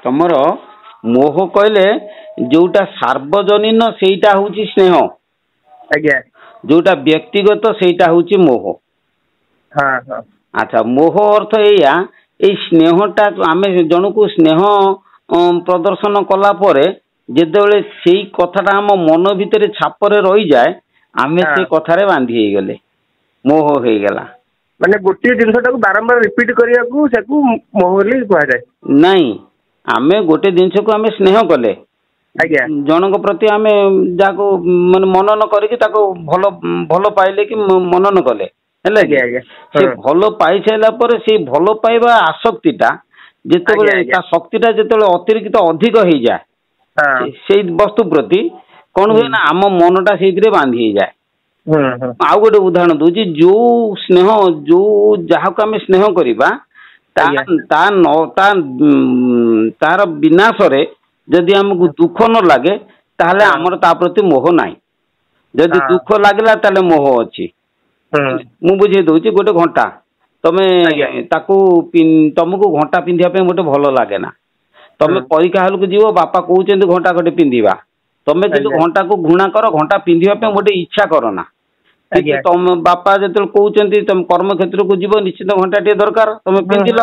ତମର ମୋହ କହିଲେ ଯୋଉଟା ସାର୍ବଜନୀନ ସେଇଟା ହଉଛି ସ୍ନେହ। ଆଜ୍ଞା। ଯୋଉଟା ବ୍ୟକ୍ତିଗତ ସେଇଟା ହଉଛି ମୋହ। ହଁ ହଁ। ଆଚ୍ଛା ମୋହ ଅର୍ଥ ଏଇଆ, ଏଇ ସ୍ନେହଟା ଆମେ ଜଣକୁ ସ୍ନେହ ପ୍ରଦର୍ଶନ କଲା ପରେ ଯେତେବେଳେ ସେଇ କଥାଟା ଆମ ମନ ଭିତରେ ଛାପରେ ରହିଯାଏ, ଆମେ ସେ କଥାରେ ବାନ୍ଧି ହେଇଗଲେ, ମୋହ ହେଇଗଲା। ମାନେ ଗୋଟିଏ ଜିନିଷଟାକୁ ବାରମ୍ବାର ରିପିଟ୍ କରିବାକୁ ତାକୁ ମୋହ ବୋଲି କୁହାଯାଏ। ନାଇଁ, ଆମେ ଗୋଟେ ଜିନିଷକୁ ଆମେ ସ୍ନେହ କଲେ, ଆଜ୍ଞା। ଜଣଙ୍କ ପ୍ରତି ଆମେ ଯାହାକୁ ମାନେ ମନନ କରିକି ତାକୁ ଭଲ ପାଇଲେ କି ମନନ କଲେ, ହେଲା କି ସେ ଭଲ ପାଇସାରିଲା ପରେ ସେଇ ଭଲ ପାଇବା ଆସକ୍ତିଟା ଯେତେବେଳେ ତା ଶକ୍ତିଟା ଯେତେବେଳେ ଅତିରିକ୍ତ ଅଧିକ ହେଇଯାଏ ସେଇ ବସ୍ତୁ ପ୍ରତି କଣ ହୁଏ ନା ଆମ ମନଟା ସେଇଥିରେ ବାନ୍ଧି ହେଇଯାଏ। ଆଉ ଗୋଟେ ଉଦାହରଣ ଦଉଛି, ଯୋଉ ସ୍ନେହ ଯୋଉ ଯାହାକୁ ଆମେ ସ୍ନେହ କରିବା ତାର ବିନାଶରେ ଯଦି ଆମକୁ ଦୁଃଖ ନ ଲାଗେ ତାହେଲେ ଆମର ତା ପ୍ରତି ମୋହ ନାହିଁ। ଯଦି ଦୁଃଖ ଲାଗିଲା ତାହେଲେ ମୋହ ଅଛି। ମୁଁ ବୁଝେଇ ଦଉଛି, ଗୋଟେ ଘଣ୍ଟା ତମେ ତାକୁ ତମକୁ ଘଣ୍ଟା ପିନ୍ଧିବା ପାଇଁ ଗୋଟେ ଭଲ ଲାଗେ ନା, ତମେ ପରୀକ୍ଷା ହଲକୁ ଯିବ, ବାପା କହୁଛନ୍ତି ଘଣ୍ଟା ଗୋଟେ ପିନ୍ଧିବା, ତମେ କିନ୍ତୁ ଘଣ୍ଟାକୁ ଘୃଣା କର, ଘଣ୍ଟା ପିନ୍ଧିବା ପାଇଁ ଗୋଟେ ଇଚ୍ଛା କର ନା। କିନ୍ତୁ ତମ ବାପା ଯେତେବେଳେ କହୁଛନ୍ତି ତମେ କର୍ମକ୍ଷେତ୍ରକୁ ଯିବ, ନିଶ୍ଚିତ ଘଣ୍ଟା ଟିକେ ଦରକାର, ତମେ ପିନ୍ଧିଲ।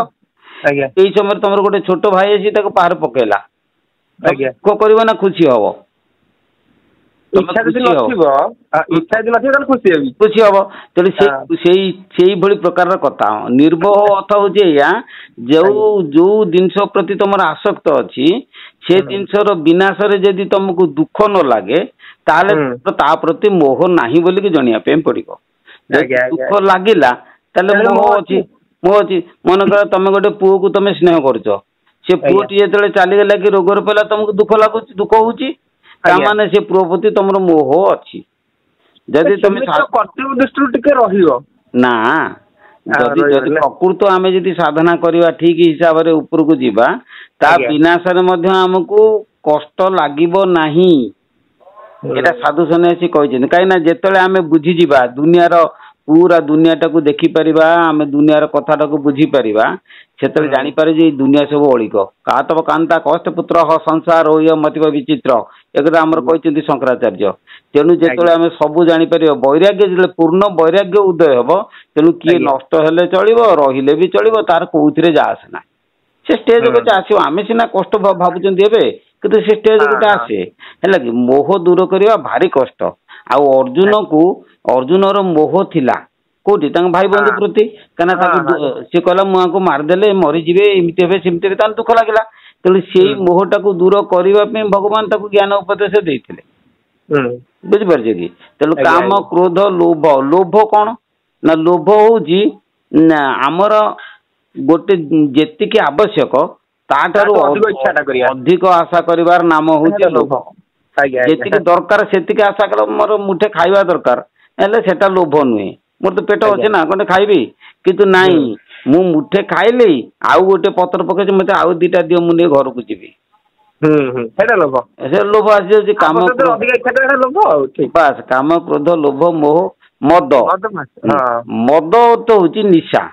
ଏଇ ସମୟରେ ତମର ଗୋଟେ ଛୋଟ ଭାଇ ଆସି ତାକୁ ପାହାର ପକେଇଲା, ଦୁଃଖ କରିବ ନା ଖୁସି ହବ? ଖୁସି ହବ। ତେଣୁ ସେଇଭଳି ପ୍ରକାରର କଥା। ନିର୍ମୋହ ଅର୍ଥ ହଉଛି ଏଇଆ, ଯୋଉ ଜିନିଷ ପ୍ରତି ତମର ଆସକ୍ତ ଅଛି ସେ ଜିନିଷର ବିନାଶରେ ଯଦି ତମକୁ ଦୁଃଖ ନ ଲାଗେ ତାହେଲେ ତା ପ୍ରତି ମୋହ ନାହିଁ ବୋଲିକି ଜଣିବା ପାଇଁ ପଡିବ। ଯଦି ଦୁଃଖ ଲାଗିଲା ତାହେଲେ ମୋହ ଅଛି। ମନେକର ତମେ ଗୋଟେ ପୁଅକୁ ତମେ ସ୍ନେହ କରୁଛ, ସେ ପୁଅଟି ଯେତେବେଳେ ଚାଲିଗଲା କି ରୋଗରେ ପଇଲା ତମକୁ ଦୁଃଖ ଲାଗୁଛି, ଦୁଃଖ ହଉଛି, ତାମାନେ ସେ ପୁଅ ପ୍ରତି ତମର ମୋହ ଅଛି। ଯଦି ତମେ କର୍ତ୍ତବ୍ୟ ଦୃଷ୍ଟିରୁ ଟିକେ ରହିବ ନା, ଯଦି ପ୍ରକୃତ ଆମେ ଯଦି ସାଧନା କରିବା, ଠିକ ହିସାବରେ ଉପରକୁ ଯିବା, ତା ବିନାଶରେ ମଧ୍ୟ ଆମକୁ କଷ୍ଟ ଲାଗିବ ନାହିଁ। ଏଇଟା ସାଧୁ ସନ୍ନ୍ୟାସୀ କହିଛନ୍ତି। କାହିଁକି ନା ଯେତେବେଳେ ଆମେ ବୁଝିଯିବା, ଦୁନିଆର ପୁରା ଦୁନିଆଟାକୁ ଦେଖିପାରିବା, ଆମେ ଦୁନିଆର କଥାଟାକୁ ବୁଝିପାରିବା, ସେତେବେଳେ ଜାଣିପାରେ ଯେ ଏଇ ଦୁନିଆ ସବୁ ଅଳିକ। କାତବ କାନ୍ତା କଷ୍ଟ ପୁତ୍ର ସଂସାର ହୋଇ ମତିବ ବିଚିତ୍ର, ଏକଥା ଆମର କହିଛନ୍ତି ଶଙ୍କରାଚାର୍ଯ୍ୟ। ତେଣୁ ଯେତେବେଳେ ଆମେ ସବୁ ଜାଣିପାରିବା, ବୈରାଗ୍ୟ ଯେତେବେଳେ ପୂର୍ଣ୍ଣ ବୈରାଗ୍ୟ ଉଦୟ ହେବ, ତେଣୁ କିଏ ନଷ୍ଟ ହେଲେ ଚଳିବ, ରହିଲେ ବି ଚଳିବ, ତାର କୋଉଥିରେ ଯା ଆସେ ନା। ସେ ଷ୍ଟେଜ ଗୋଟେ ଆସିବ, ଆମେ ସିନା କଷ୍ଟ ଭାବୁଛନ୍ତି ଏବେ, କିନ୍ତୁ ସେ ଷ୍ଟେଜ ଗୋଟେ ଆସେ, ହେଲା କି? ମୋହ ଦୂର କରିବା ଭାରି କଷ୍ଟ। ଆଉ ଅର୍ଜୁନର ମୋହ ଥିଲା କୋଉଠି? ତାଙ୍କ ଭାଇ ବନ୍ଧୁ ପ୍ରତି। କାହିଁକିନା ତାକୁ ସେ କହିଲା ମୁଁ ଆଙ୍କୁ ମାରିଦେଲେ ମରିଯିବେ, ଏମିତି ହେବେ ସେମିତି ହେବେ, ତାଙ୍କୁ ଦୁଃଖ ଲାଗିଲା। ତେଣୁ ସେଇ ମୋହଟାକୁ ଦୂର କରିବା ପାଇଁ ଭଗବାନ ତାକୁ ଜ୍ଞାନ ଉପଦେଶ ଦେଇଥିଲେ। ବୁଝିପାରୁଛ କି? ତେଣୁ କାମ କ୍ରୋଧ ଲୋଭ। ଲୋଭ କଣ ନା, ଲୋଭ ହଉଛି ଆମର ଗୋଟେ ଯେତିକି ଆବଶ୍ୟକ ତାଠାରୁ ଅଧିକ ଆଶା କରିବାର ନାମ ହଉଛି ଲୋଭ। ଯେତିକି ଦରକାର ସେତିକି ଆଶା କର, ମୋର ମୁଠେ ଖାଇବା ଦରକାର ହେଲେ ସେଟା ଲୋଭ ନୁହେଁ। ମୋର ତ ପେଟ ଅଛି ନା, ଖଣ୍ଡେ ଖାଇବି, କିନ୍ତୁ ନାଇଁ ମୁଁ ମୁଠେ ଖାଇଲି ଆଉ ଗୋଟେ ପତ୍ର ପକେଇଛି, ମତେ ଆଉ ଦିଟା ଦିଅ, ମୁଁ ନେଇ ଘରକୁ ଯିବି, ସେ ଲୋଭ ଆସିଯାଉଛି। ବାସ୍, କାମ କ୍ରୋଧ ଲୋଭ ମୋହ। ମଦ ତ ହଉଛି ନିଶା।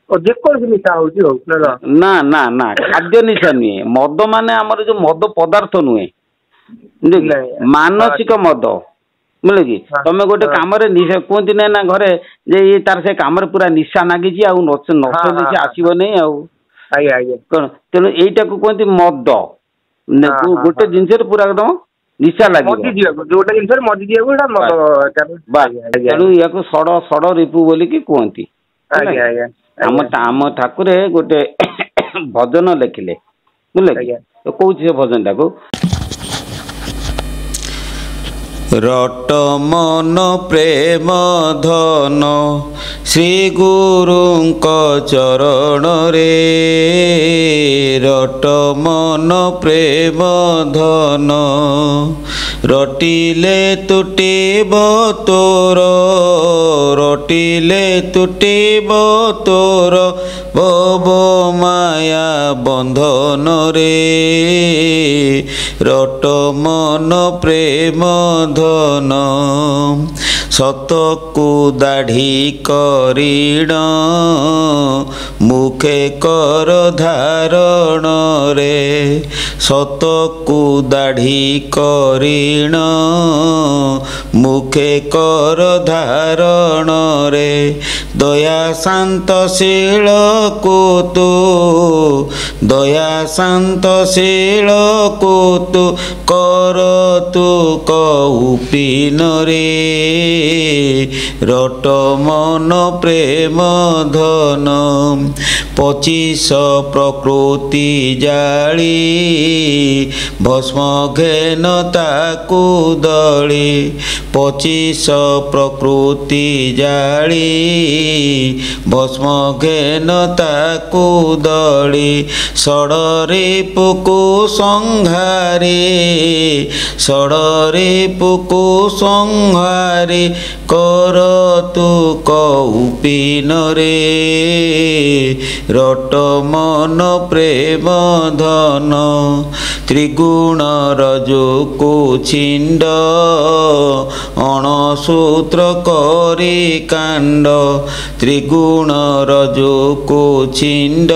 ଯେକୌଣସି ନିଶା ହଉଛି ନା ନା ନା, ଖାଦ୍ୟ ନିଶା ନୁହେଁ। ମଦ ମାନେ ଆମର ଯୋଉ ମଦ ପଦାର୍ଥ ନୁହେଁ, ମାନସିକ ମଦ। ବୁଝିଲେ କି? ତମେ ଗୋଟେ କାମରେ ନିଶା, କୁହନ୍ତି ନାଇଁ ନା ଘରେ ଯେ ଇଏ ତାର ସେ କାମରେ ପୁରା ନିଶା ନାଗିଛି, ଆଉ ନଚେଲେ ସେ ଆସିବ ନାହିଁ ଆଉ କଣ। ତେଣୁ ଏଇଟାକୁ କୁହନ୍ତି ମଦ। ଗୋଟେ ଜିନିଷରେ ପୁରା ଏକଦମ ନିଶା ଲାଗିବ, ତେଣୁ ୟାକୁ ଷଡ଼ ରିପୁ ବୋଲିକି କୁହନ୍ତି। ଆମ ଠାକୁରେ ଗୋଟେ ଭଜନ ଲେଖିଲେ, ବୁଝିଲେ କି? କହୁଛି ସେ ଭଜନଟାକୁ। ରଟ ମନ ପ୍ରେମ ଧନ ଶ୍ରୀ ଗୁରୁଙ୍କ ଚରଣରେ, ରଟ ମନ ପ୍ରେମ ଧନ ରଟିଲେ ତୁଟିବ ତୋର, ରଟିଲେ ତୁଟିବ ତୋର ଭବ ମାୟା ବନ୍ଧନରେ, ରଟ ମନ ପ୍ରେମ ଧନ। ସତକୁ ଦାଢ଼ି କରିଣ ମୁଖେ କର ଧାରଣରେ ସତକୁ ଦାଢ଼ି କରିଣ ମୁଖେ କର ଧାରଣରେ ଦୟା ଶାନ୍ତଶୀଳକୁ ତୁ ଦୟା ଶାନ୍ତଶୀଳକୁ ତୁ କର ତୁ କଉପିନରେ ରଟ ମନ ପ୍ରେମ ଧନ 25 ପ୍ରକୃତି ଜାଳି ଭସ୍ମ ଘେନ ତାକୁ ଦଳି 25 ପ୍ରକୃତି ଜାଳି ଭସ୍ମ ଘେନ ତାକୁ ଦଳି ଷଡ଼ରେ ପୁକୁ ସଂହାରେ ଷଡ଼ରେ ପୁକୁ ସଂହାରେ କର ତୁ କଉପିନରେ ରଟ ମନ ପ୍ରେମ ଧନ ତ୍ରିଗୁଣ ରଜକୁ ଛିଣ୍ଡ ଅଣସୂତ୍ର କରି କାଣ୍ଡ ତ୍ରିଗୁଣ ରଜକୁ ଛିଣ୍ଡ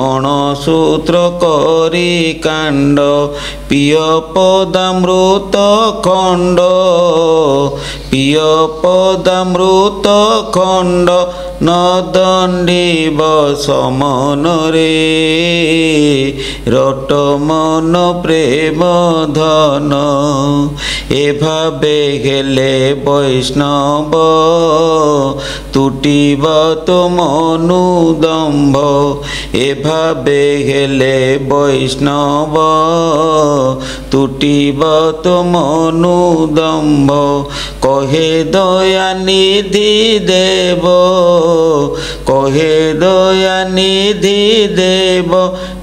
ଅଣସୂତ୍ର କରି କାଣ୍ଡ ପିୟ ପଦାମୃତ ଖଣ୍ଡ ପିୟ ପଦାମୃତ ଖଣ୍ଡ ନ ଦଣ୍ଡିବ ସମନରେ ରଟ ମନ ପ୍ରେମ ଧନ ଏ ଭାବେ ହେଲେ ବୈଷ୍ଣବ ତୁଟିବ ତୁମ ଅନୁଦମ୍ଭ ଏ ଭାବେ ହେଲେ ବୈଷ୍ଣବ ତୁଟିବ ତୁମ ଅନୁଦମ୍ଭ କହେ ଦୟାନିଧି ଦେବ କହେ ଦୟାନିଧି ଦେବ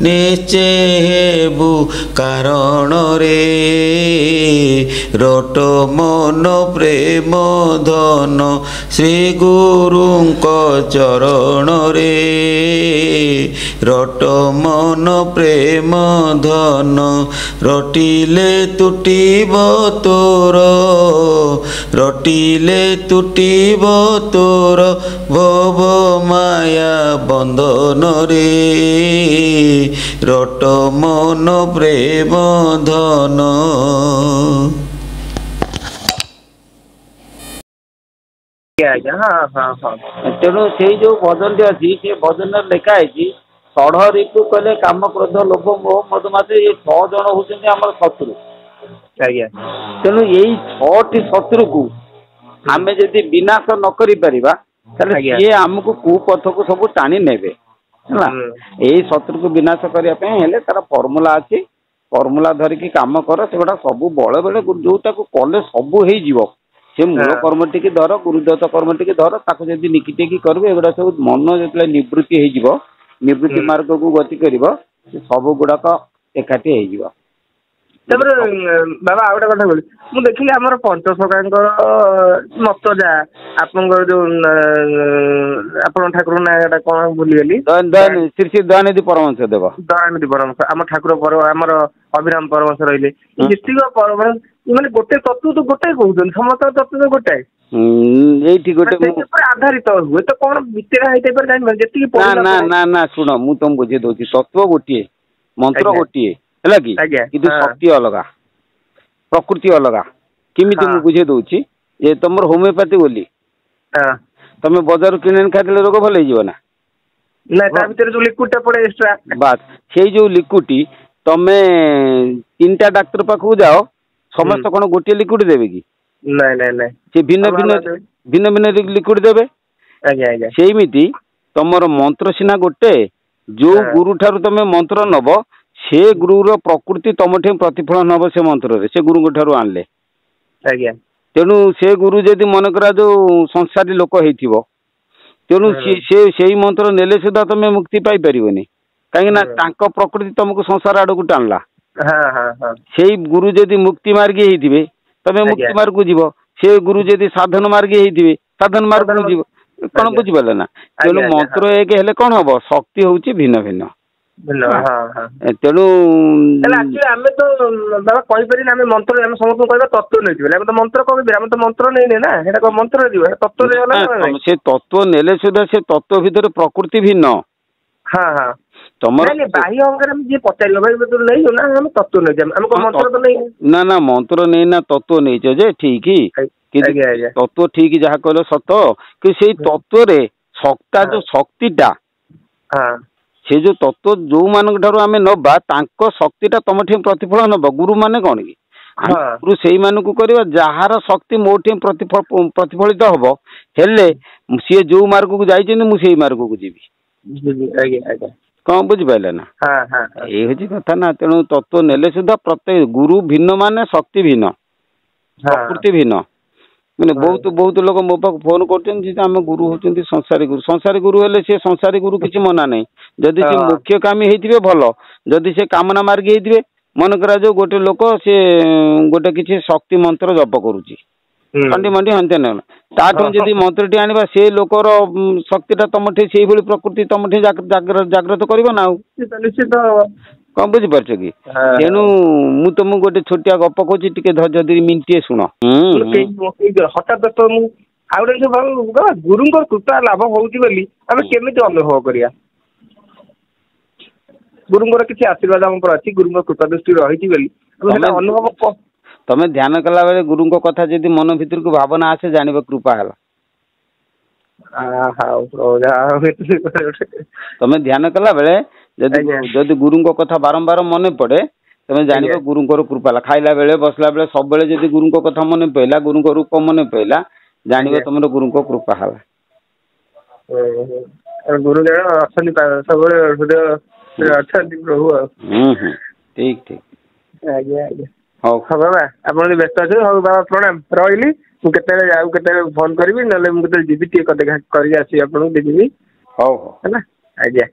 ନିଶ୍ଚୟ ହେବୁ କାରଣରେ ରଟ ମନ ପ୍ରେମ ଧନ ଶ୍ରୀ ଗୁରୁଙ୍କ ଚରଣରେ ରଟ ମନ ପ୍ରେମ ଧନ ରଟିଲେ ତୁଟିବ ତୋର ରଟିଲେ ତୁଟିବ ତୋର ଭବ ମାୟା ବନ୍ଧନରେ ରଟ ମନ ପ୍ରେମ ଧନ। ତେଣୁ ସେଇ ଯୋଉ ଭଜନଟି ଅଛି ସେ ଭଜନରେ ଲେଖା ହେଇଛି ଷଢ଼ ରିପୁ କଲେ କାମ କ୍ରୋଧ ଲୋଭ ମୋହ ମଧୁମାଛି ଏ 6 ଜଣ ହଉଛନ୍ତି ଆମର ଶତ୍ରୁ। ଆଜ୍ଞା ତେଣୁ ଏଇ 6ଟି ଶତ୍ରୁକୁ ଆମେ ଯଦି ବିନାଶ ନ କରିପାରିବା ତାହେଲେ ସିଏ ଆମକୁ କୁପଥକୁ ସବୁ ଟାଣି ନେବେ ହେଲା। ଏଇ ଶତ୍ରୁକୁ ବିନାଶ କରିବା ପାଇଁ ହେଲେ ତାର ଫର୍ମୁଲା ଅଛି। ଫର୍ମୁଲା ଧରିକି କାମ କର ସେଗୁଡ଼ା ସବୁ ବେଳେ ବେଳେ ଯୋଉଟାକୁ କଲେ ସବୁ ହେଇଯିବ। ସେ ମୂଳ କର୍ମ ଟିକେ ଧର ଗୁରୁଦତ୍ତ କର୍ମ ଟିକେ ଧର ତାକୁ ଯଦି ନିକିଟେକି କରିବେ ଏଗୁଡ଼ା ସବୁ ମନ ଯେତେବେଳେ ନିବୃତ୍ତି ହେଇଯିବ ନିବୃତ୍ତି ମାର୍ଗକୁ ଗତି କରିବ ସେ ସବୁ ଗୁଡ଼ାକ ଏକାଠି ହେଇଯିବ। ତାପରେ ବାବା ଆଉ ଗୋଟେ କଥା କହିଲି ମୁଁ ଦେଖିଲି ଆମର ପଞ୍ଚସଖାଙ୍କର ମତ ଯାହା ଆପଣଙ୍କର ଯୋଉ ଆପଣଙ୍କ ଠାକୁର ନାଁଟା କଣ ଭୁଲିଗଲି ଶ୍ରୀ ଶ୍ରୀ ଦୟାନିଧି ପରମହଂସ ଦେବ ଦୟାନିଧି ପରମହଂସ ଆମ ଠାକୁର ଆମର ଅଭିରାମ ପରମହଂସ ରହିଲେ ଯେତିକ ପରମହଂସ ମାନେ ଗୋଟେ ତତ୍ତ୍ୱ ତ ଗୋଟାଏ କହୁଛନ୍ତି ସମସ୍ତଙ୍କ ତତ୍ତ୍ୱ ତ ଗୋଟାଏ ଏଇଠି ଗୋଟେ ଆଧାରିତ ହୁଏ ତ କଣ ଭିତରେ ହେଇଥାଇପାରେ ଜାଣିପାରେ ଯେତିକି ନା ନା ନା ଶୁଣ ମୁଁ ତମକୁ ବୁଝେଇ ଦଉଛି ତତ୍ତ୍ୱ ଗୋଟିଏ ମନ୍ତ୍ର ଗୋଟିଏ ହେଲା କି କିନ୍ତୁ ଶକ୍ତି ଅଲଗା ପ୍ରକୃତି ଅଲଗା। କେମିତି ମୁଁ ବୁଝେଇ ଦଉଛି ଯେ ତମର ହୋମିଓପାଥି ବୋଲି ତମେ ବଜାରରୁ କିଣି ଆଣି ଖାଇଦେଲେ ରୋଗ ଭଲ ହେଇଯିବ ନା ତା ଭିତରେ ଯୋଉ ଲିକ୍ୱିଡଟା ପଡେ ଏକ୍ସଟ୍ରା ବାସ୍ ସେଇ ଯୋଉ ଲିକ୍ୱିଡଟି ତମେ 3ଟା ଡାକ୍ତର ପାଖକୁ ଯାଅ ସମସ୍ତେ କଣ ଗୋଟିଏ ଲିକ୍ୱିଡ ଦେବେ କି? ନାଇଁ ନାଇଁ ନାଇଁ ସେ ଭିନ୍ନ ଭିନ୍ନ ଲିକ୍ୱିଡ ଦେବେ। ସେଇମିତି ତମର ମନ୍ତ୍ର ସିନା ଗୋଟେ ଯୋଉ ଗୁରୁ ଠାରୁ ତମେ ମନ୍ତ୍ର ନବ ସେ ଗୁରୁର ପ୍ରକୃତି ତମଠି ପ୍ରତିଫଳନ ହବ ସେ ମନ୍ତ୍ରରେ ସେ ଗୁରୁଙ୍କ ଠାରୁ ଆଣିଲେ। ତେଣୁ ସେ ଗୁରୁ ଯଦି ମନେକର ଯୋଉ ସଂସାରୀ ଲୋକ ହେଇଥିବ ତେଣୁ ସେଇ ମନ୍ତ୍ର ନେଲେ ସୁଦ୍ଧା ତମେ ମୁକ୍ତି ପାଇପାରିବନି କାହିଁକି ନା ତାଙ୍କ ପ୍ରକୃତି ତମକୁ ସଂସାର ଆଡକୁ ଟାଣିଲା। ସେଇ ଗୁରୁ ଯଦି ମୁକ୍ତି ମାର୍ଗୀ ହେଇଥିବେ ତମେ ମୁକ୍ତି ମାର୍ଗକୁ ଯିବ ସେ ଗୁରୁ ଯଦି ସାଧନ ମାର୍ଗୀ ହେଇଥିବେ ସାଧନ ମାର୍ଗକୁ ଯିବ କଣ ବୁଝିପାରିଲେ ନା। ତେଣୁ ମନ୍ତ୍ର ଏକ ହେଲେ କଣ ହବ ଶକ୍ତି ହଉଛି ଭିନ୍ନ ଭିନ୍ନ ତେଣୁ ଆମେ ତ ବାବା କହିପାରିନି ଆମେ ମନ୍ତ୍ର ଆମେ ସମସ୍ତଙ୍କୁ କହିବା ତତ୍ତ୍ୱ ନେଇଯିବେ ଆମେ ତ ମନ୍ତ୍ର କହିପାରିବା ଆମେ ତ ମନ୍ତ୍ର ନେଇନେ ନା ସେଇଟା କଣ ମନ୍ତ୍ର ଯିବ ତତ୍ତ୍ୱ ନେଇଗଲା ସେ ତତ୍ତ୍ୱ ନେଲେ ସୁଦ୍ଧା ସେ ତତ୍ତ୍ୱ ଭିତରେ ପ୍ରକୃତି ଭିନ୍ନ। ହଁ ହଁ ତମର ବାହ୍ୟ ଅଙ୍ଗରେ ଆମେ ଯିଏ ପଚାରିବ ଭାଇ ନେଇଛୁ ନା ଆମେ ତତ୍ତ୍ୱ ନେଇଛୁ ଆମେ କଣ ମନ୍ତ୍ର ତ ନେଇଛୁ ନା ନା ମନ୍ତ୍ର ନେଇନା ତତ୍ତ୍ୱ ନେଇଛ ଯେ ଠିକ ତତ୍ତ୍ୱ ଠିକ ଯାହା କହିଲ ସତ କି ସେଇ ତତ୍ତ୍ୱରେ ସତ୍ତା ଯୋଉ ଶକ୍ତିଟା ସେ ଯୋଉ ତତ୍ତ୍ୱ ଯୋଉମାନଙ୍କ ଠାରୁ ଆମେ ନବା ତାଙ୍କ ଶକ୍ତିଟା ତମଠି ପ୍ରତିଫଳନ ନବ। ଗୁରୁ ମାନେ କଣ କି ଗୁରୁ ସେଇମାନଙ୍କୁ କରିବା ଯାହାର ଶକ୍ତି ମୋଠି ପ୍ରତିଫଳିତ ହବ ହେଲେ ସିଏ ଯୋଉ ମାର୍ଗକୁ ଯାଇଛନ୍ତି ମୁଁ ସେଇ ମାର୍ଗକୁ ଯିବି। କଣ ବୁଝିପାରିଲେ ନା ଏଇ ହଉଛି କଥା ନା। ତେଣୁ ତତ୍ତ୍ୱ ନେଲେ ସୁଦ୍ଧା ପ୍ରତ୍ୟେକ ଗୁରୁ ଭିନ୍ନ ମାନେ ଶକ୍ତି ଭିନ୍ନ ପ୍ରକୃତି ଭିନ୍ନ। ମାନେ ବହୁତ ଲୋକ ମୋ ପାଖକୁ ଫୋନ କରୁଛନ୍ତି ଯେ ଆମ ଗୁରୁ ହଉଛନ୍ତି ସଂସାରୀ ଗୁରୁ ହେଲେ ସେ ସଂସାରୀ ଗୁରୁ କିଛି ମନା ନାହିଁ। ଯଦି ସେ ମୁଖ୍ୟ କାମୀ ହେଇଥିବେ ଭଲ ଯଦି ସେ କାମନା ମାର୍ଗୀ ହେଇଥିବେ ମନେ କରାଯାଉ ଗୋଟେ ଲୋକ ସେ ଗୋଟେ କିଛି ଶକ୍ତି ମନ୍ତ୍ର ଜପ କରୁଛି ଖଣ୍ଡି ମଣ୍ଡି ହନ୍ତେ ନ ତାଠୁ ଯଦି ମନ୍ତ୍ରଟି ଆଣିବା ସେ ଲୋକର ଶକ୍ତିଟା ତମଠି ସେଇଭଳି ପ୍ରକୃତି ତମଠି ଜାଗ୍ରତ କରିବ ନା ଆଉ ନିଶ୍ଚିତ କଣ ବୁଝିପାରୁଛ କି? ତେଣୁ ମୁଁ ତମକୁ ଗୋଟେ ଛୋଟିଆ ଗପ କହୁଛି ଟିକେ ଧୈର୍ଯ୍ୟ ମିନିଟିଏ ଶୁଣ। ହଠାତ୍ ତ ମୁଁ ଆଉ ଗୋଟେ ଗୁରୁଙ୍କ କୃପା ଲାଭ ହଉଛି ବୋଲି ଆମେ କେମିତି ଅନୁଭବ କରିବା? ଗୁରୁଙ୍କର କିଛି ଆଶୀର୍ବାଦ ଆମ ଉପରେ ଅଛି ଗୁରୁଙ୍କ କୃପା ଦୃଷ୍ଟି ରହିଛି ବୋଲି ଅନୁଭବ ତମେ ଧ୍ୟାନ କଲା ବେଳେ ଗୁରୁଙ୍କ କଥା ଯଦି ମନ ଭିତରକୁ ଭାବନା ଆସେ ଜାଣିବ କୃପା ହେଲା। ତମେ ଧ୍ୟାନ କଲା ବେଳେ ଯଦି ଗୁରୁଙ୍କ କଥା ବାରମ୍ବାର ମନେ ପଡେ ତମେ ଜାଣିବ ଗୁରୁଙ୍କର କୃପା ହେଲା। ଖାଇଲା ବେଳେ ବସିଲା ବେଳେ ସବୁବେଳେ ଯଦି ଗୁରୁଙ୍କ କଥା ମନେ ପଇଲା ଗୁରୁଙ୍କ ରୂପ ମନେ ପଇଲା ଜାଣିବ ତମର ଗୁରୁଙ୍କ କୃପା ହେଲା। ଗୁରୁ ଜଣ ଅଛନ୍ତି ସବୁବେଳେ ହୃଦୟ ଅଛନ୍ତି ପ୍ରଭୁ ଆଉ ଠିକ ଠିକ ଆଜ୍ଞା ଆଜ୍ଞା ହଉ ବାବା ଆପଣ ଯଦି ବ୍ୟସ୍ତ ଅଛନ୍ତି ହଉ ବାବା ପ୍ରଣାମ ରହିଲି। ମୁଁ କେତେବେଳେ ଫୋନ କରିବି ନହେଲେ ମୁଁ କେତେବେଳେ ଯିବି ଟିକେ ଦେଖା କରିକି ଆସିବି ଆପଣଙ୍କୁ ଦେଖିବି। ହଉ ହଉ ହେଲା ଆଜ୍ଞା।